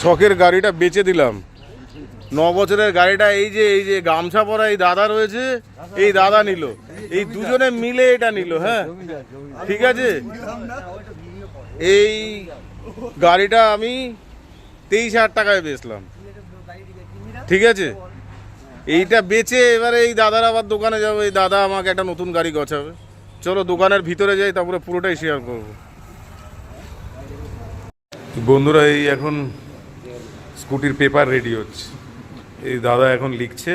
শখের গাড়িটা বেচে দিলাম। 9 বছরের গাড়িটা এই যে গামছা পরা এই দাদা রয়েছে, এই দাদা নিল, এই দুজনে মিলে এটা নিল। হ্যাঁ ঠিক আছে, এই গাড়িটা আমি 23,000 টাকায় বেচলাম। ঠিক আছে, এইটা বেচে এবারে এই দাদার আবার দোকানে যাবো, এই দাদা আমাকে একটা নতুন গাড়ি গছাবে। চলো দোকানের ভিতরে যাই, তারপরে পুরোটাই শেয়ার করবো। বন্ধুরা এই এখন স্কুটির পেপার রেডি হচ্ছে, এই দাদা এখন লিখছে,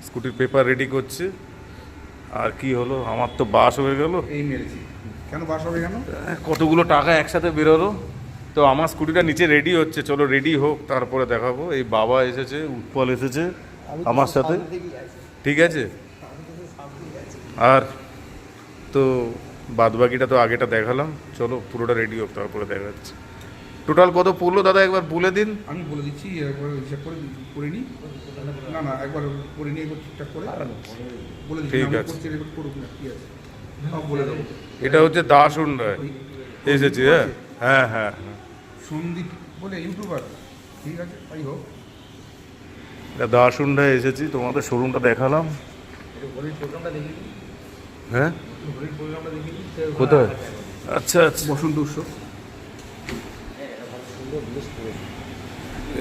স্কুটির পেপার রেডি করছে। আর কি হলো, আমার তো বাস হয়ে গেল। এই মেরেছি কেন, বাস হবে কেন? কতগুলো টাকা একসাথে বেরোলো। তো আমার স্কুটিটা নিচে রেডি হচ্ছে, চলো রেডি হোক তারপরে দেখাবো। এই বাবা এসেছে, উৎপল এসেছে আমার সাথে। ঠিক আছে, আর তো বাদবাকিটা তো আগেটা দেখালাম, চলো পুরোটা রেডি হোক তারপরে দেখা যাচ্ছে। টোটাল কত পড়লো দাদা একবার বলে দিন। আমি বলে দিচ্ছি, একবার হিসাব করে নিই। না একবার করে নিই, একবার ঠিকঠাক করে বলে দিচ্ছি। ঠিক আছে, রেকর্ড করুক না, কি আছে সব বলে দেবো। এটা হচ্ছে দাস হুন্ডাই এসেছে। হ্যাঁ হ্যাঁ হ্যাঁ হ্যাঁ, সন্দীপ বলে ইউটিউবার। ঠিক আছে, তাই হোক। এটা দাস হুন্ডাই এসেছি, তোমাদের শোরুমটা দেখালাম। হ্যাঁ কোথায়? আচ্ছা আচ্ছা, বসন্ত উৎসব।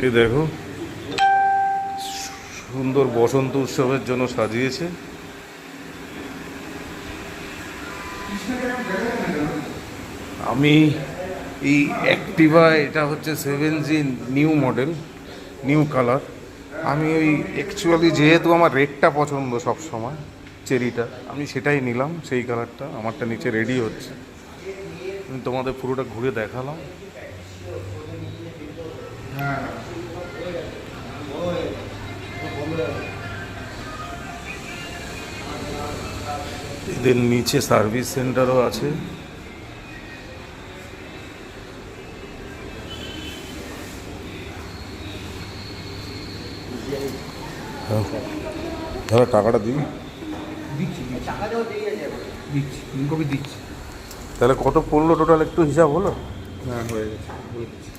এই দেখো সুন্দর বসন্ত উৎসবের জন্য সাজিয়েছে। আমি এই অ্যাক্টিভা, এটা হচ্ছে 7G new model, new colour. আমি ওই অ্যাকচুয়ালি যেহেতু আমার রেডটা পছন্দ সব সময়, চেরিটা, আমি সেটাই নিলাম, সেই কালারটা। আমারটা নিচে রেডি হচ্ছে, আমি তোমাদের পুরোটা ঘুরে দেখালাম। এদের নিচে সার্ভিস সেন্টারও আছে। দাদা টাকাটা দিন। দিচ্ছি কবে দিচ্ছি। তাহলে কত পড়লো টোটাল, একটু হিসাব হলো? হ্যাঁ হয়ে গেছে, বলে দিচ্ছি।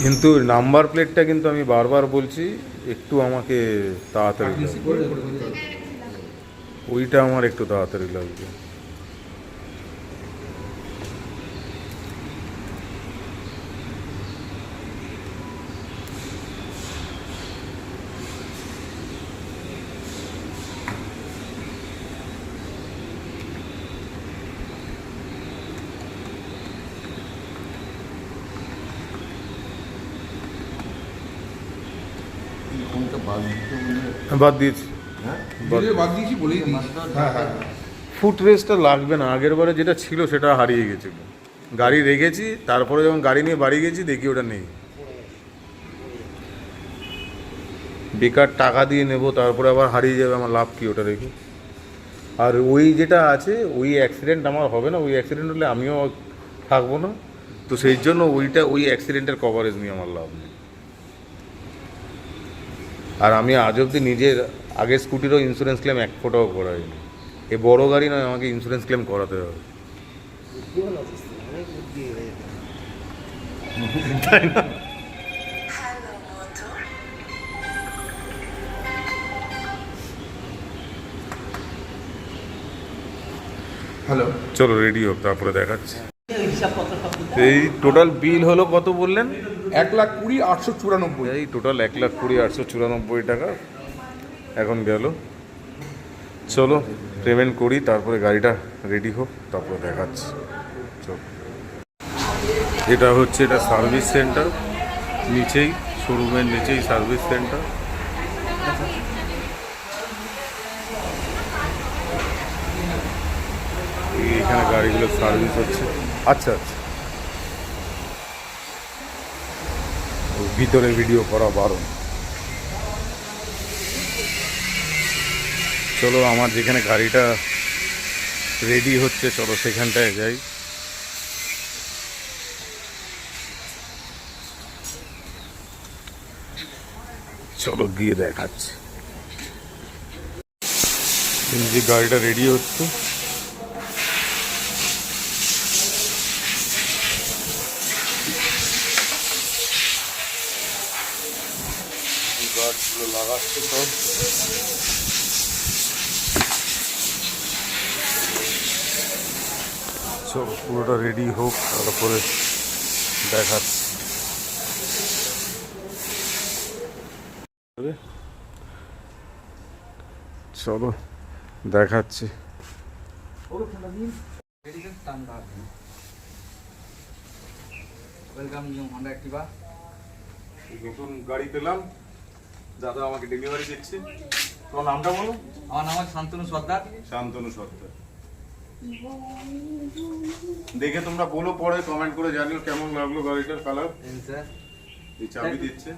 কিন্তু নাম্বার প্লেটটা কিন্তু আমি বারবার বলছি একটু আমাকে তাড়াতাড়ি লাগবে, ওইটা আমার একটু তাড়াতাড়ি লাগবে। বাদ দিয়েছি, বাদ দিয়েছি বলেই দিয়েছি। হ্যাঁ হ্যাঁ, ফুট রেস্টটা লাগবে না, আগের বারে যেটা ছিল সেটা হারিয়ে গেছিল। গাড়ি রেখেছি, তারপরে যখন গাড়ি নিয়ে বাড়ি গেছি দেখি ওটা নেই। বেকার টাকা দিয়ে নেব, তারপরে আবার হারিয়ে যাবে, আমার লাভ কি ওটা রেখে। আর ওই যেটা আছে, ওই অ্যাক্সিডেন্ট আমার হবে না, ওই অ্যাক্সিডেন্ট হলে আমিও থাকবো না। তো সেই জন্য ওই অ্যাক্সিডেন্টের কভারেজ নিয়ে আমার লাভ নেই। আর আমি আজ অবধি নিজের আগের স্কুটিরও ইন্স্যুরেন্স ক্লেম এক ফোটাও করাইনি। এ বড় গাড়ি নয়, আমাকে ইন্স্যুরেন্স ক্লেম করাতে হবে, তাই না? হ্যালো, চলো রেডি হোক তারপরে দেখাচ্ছি। এই টোটাল বিল হলো কত বললেন? 1,20,894। এই টোটাল 1,20,894 টাকা এখন গেল। চলো পেমেন্ট করি, তারপরে গাড়িটা রেডি হোক তারপরে দেখাচ্ছি। চলো, এটা হচ্ছে, এটা সার্ভিস সেন্টার, নিচেই শোরুমের নিচেই সার্ভিস সেন্টার। এখানে গাড়িগুলো সার্ভিস হচ্ছে। আচ্ছা আচ্ছা, ভিতরে ভিডিও করা বারণ। চলো আমার যেখানে গাড়িটা রেডি হচ্ছে, চলো সেখানটায় যাই। চলো গিয়ে দেখাচ্ছি। যে গাড়িটা রেডি হচ্ছে, গাছগুলো লাগাচ্ছে সব। চলো পুরোটা রেডি হোক, তারপরে দেখাচ্ছি। চলো দেখাচ্ছি। Welcome new Honda Activa. নতুন গাড়ি পেলাম, দাদা আমাকে ডেলিভারি দিচ্ছে। তোমার নামটা বলো। আমার নাম হচ্ছে শান্তনু সর্দার। শান্তনু সত্তা। দেখে তোমরা বলো, পরে কমেন্ট করে জানিও কেমন লাগলো গাড়িটার কালার। স্যার এই চাবি দিচ্ছে।